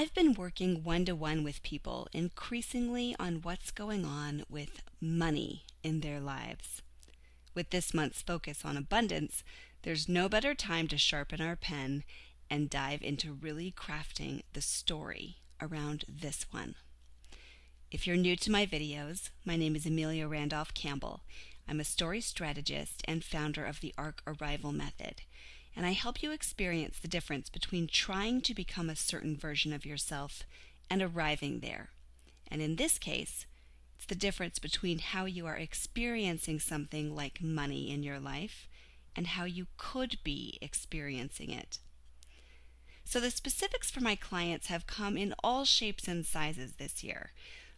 I've been working one-to-one with people increasingly on what's going on with money in their lives. With this month's focus on abundance, there's no better time to sharpen our pen and dive into really crafting the story around this one. If you're new to my videos, my name is Amelia Randolph Campbell. I'm a story strategist and founder of the Arc Arrival Method, and I help you experience the difference between trying to become a certain version of yourself and arriving there. And in this case, it's the difference between how you are experiencing something like money in your life and how you could be experiencing it. So the specifics for my clients have come in all shapes and sizes this year,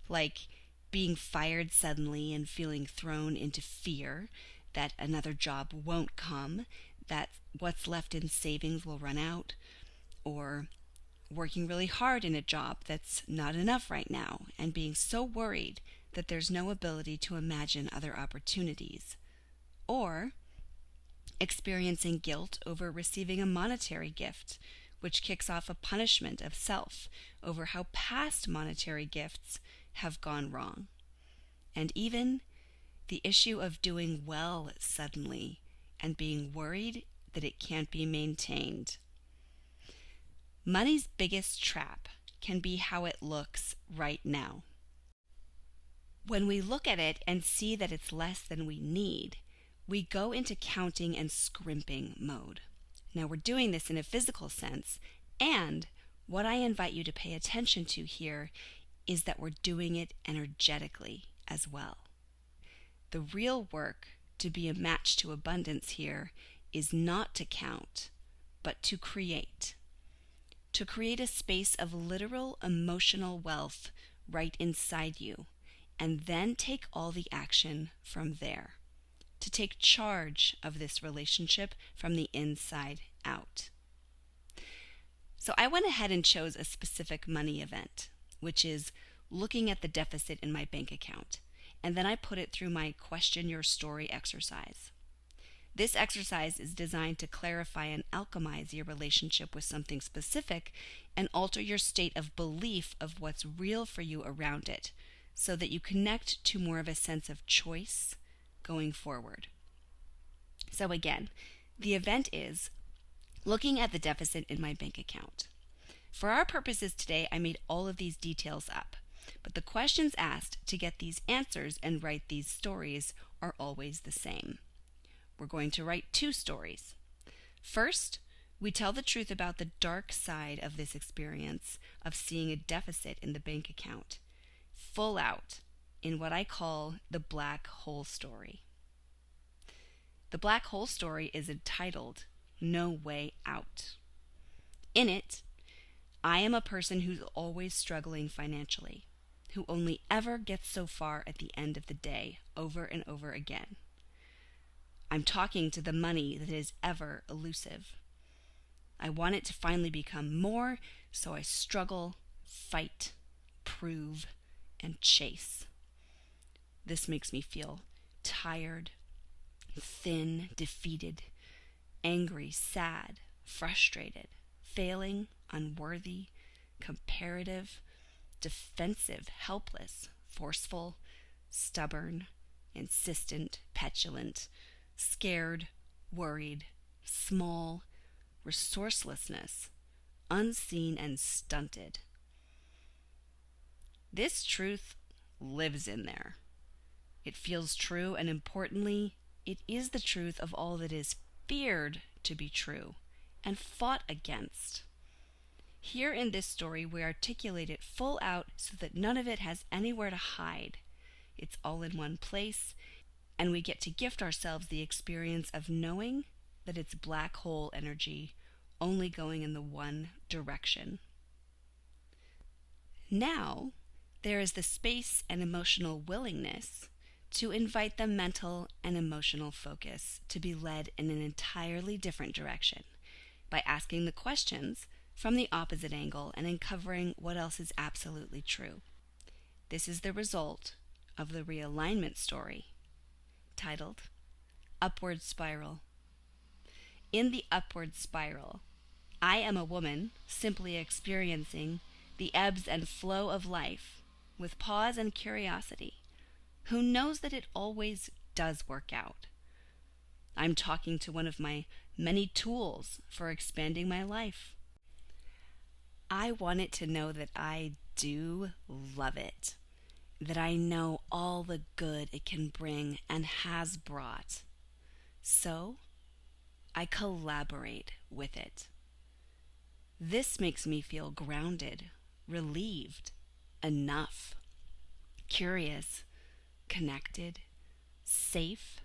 like being fired suddenly and feeling thrown into fear that another job won't come, that what's left in savings will run out, or working really hard in a job that's not enough right now and being so worried that there's no ability to imagine other opportunities, or experiencing guilt over receiving a monetary gift, which kicks off a punishment of self over how past monetary gifts have gone wrong, and even the issue of doing well suddenly and being worried that it can't be maintained. Money's biggest trap can be how it looks right now. When we look at it and see that it's less than we need, we go into counting and scrimping mode. Now we're doing this in a physical sense, and what I invite you to pay attention to here is that we're doing it energetically as well. The real work to be a match to abundance here is not to count, but to create. To create a space of literal emotional wealth right inside you, and then take all the action from there. To take charge of this relationship from the inside out. So I went ahead and chose a specific money event, which is looking at the deficit in my bank account, and then I put it through my question your story exercise. This exercise is designed to clarify and alchemize your relationship with something specific and alter your state of belief of what's real for you around it, so that you connect to more of a sense of choice going forward. So again, the event is looking at the deficit in my bank account. For our purposes today, I made all of these details up, but the questions asked to get these answers and write these stories are always the same. We're going to write 2 stories. First, we tell the truth about the dark side of this experience of seeing a deficit in the bank account, full out in what I call the black hole story. The black hole story is entitled No Way Out. In it, I am a person who's always struggling financially, who only ever gets so far at the end of the day, over and over again. I'm talking to the money that is ever elusive. I want it to finally become more, so I struggle, fight, prove, and chase. This makes me feel tired, thin, defeated, angry, sad, frustrated, failing, unworthy, comparative, defensive, helpless, forceful, stubborn, insistent, petulant, scared, worried, small, resourcelessness, unseen and stunted. This truth lives in there. It feels true, and importantly, it is the truth of all that is feared to be true and fought against. Here in this story, we articulate it full out so that none of it has anywhere to hide. It's all in one place, and we get to gift ourselves the experience of knowing that it's black hole energy only going in the one direction. Now, there is the space and emotional willingness to invite the mental and emotional focus to be led in an entirely different direction by asking the questions from the opposite angle and uncovering what else is absolutely true. This is the result of the realignment story, titled Upward Spiral. In the upward spiral, I am a woman simply experiencing the ebbs and flow of life, with pause and curiosity, who knows that it always does work out. I'm talking to one of my many tools for expanding my life. I want it to know that I do love it, that I know all the good it can bring and has brought. So, I collaborate with it. This makes me feel grounded, relieved, enough, curious, connected, safe,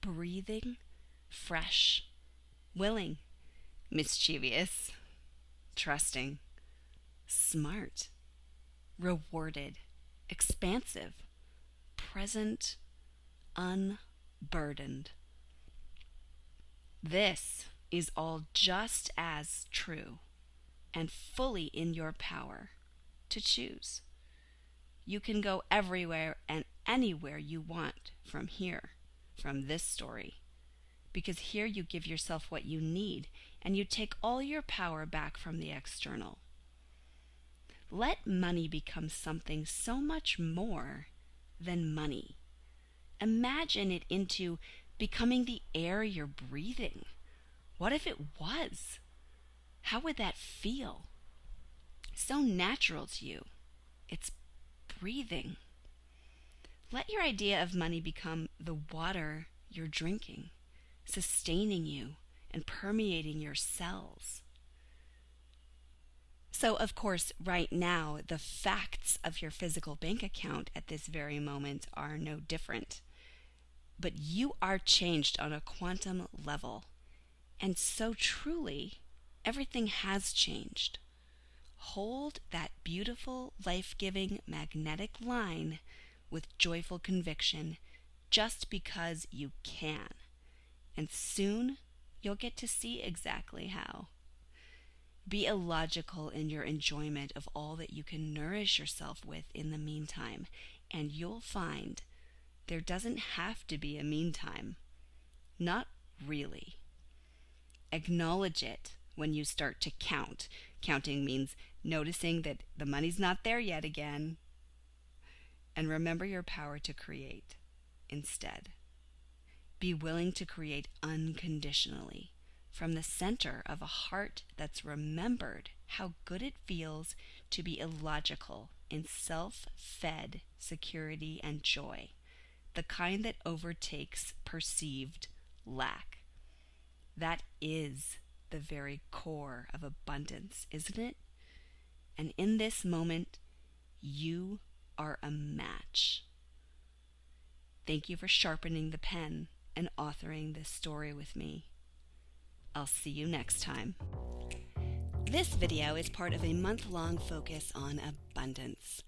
breathing, fresh, willing, mischievous, trusting, smart, rewarded, expansive, present, unburdened. This is all just as true and fully in your power to choose. You can go everywhere and anywhere you want from here, from this story, because here you give yourself what you need and you take all your power back from the external. Let money become something so much more than money. Imagine it into becoming the air you're breathing. What if it was? How would that feel? So natural to you. It's breathing. Let your idea of money become the water you're drinking, sustaining you and permeating your cells. So, of course, right now, the facts of your physical bank account at this very moment are no different. But you are changed on a quantum level. And so truly, everything has changed. Hold that beautiful, life-giving, magnetic line with joyful conviction just because you can. And soon, you'll get to see exactly how. Be illogical in your enjoyment of all that you can nourish yourself with in the meantime, and you'll find there doesn't have to be a meantime. Not really. Acknowledge it when you start to count. Counting means noticing that the money's not there yet again. And remember your power to create instead. Be willing to create unconditionally from the center of a heart that's remembered how good it feels to be illogical in self-fed security and joy, the kind that overtakes perceived lack. That is the very core of abundance, isn't it? And in this moment, you are a match. Thank you for sharpening the pen and authoring this story with me. I'll see you next time. This video is part of a month-long focus on abundance.